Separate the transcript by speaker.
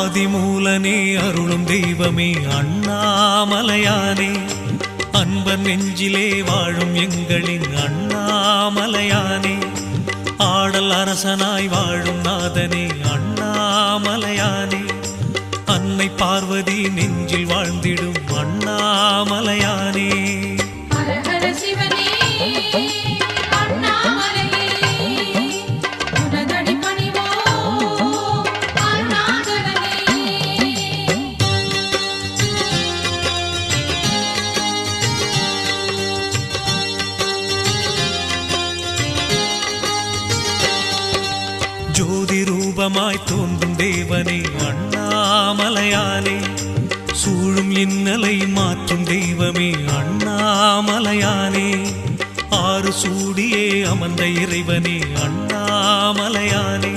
Speaker 1: ஆதிமூலனே அருளும் தெய்வமே அண்ணாமலையானே, அன்பர் நெஞ்சிலே வாழும் எங்களின் அண்ணாமலையானே, ஆடல் அரசனாய் வாழும் நாதனே அண்ணாமலையானே, அன்னை பார்வதி நெஞ்சில் வாழ்ந்திடும் அண்ணாமலையானே. ஜோதி ரூபமாய் தோன்றும் தேவனே அண்ணாமலையானே, சூழும் இன்னலை மாற்றும் தெய்வமே அண்ணாமலையானே, ஆறு சூடியே அமர்ந்த இறைவனே அண்ணாமலையானே,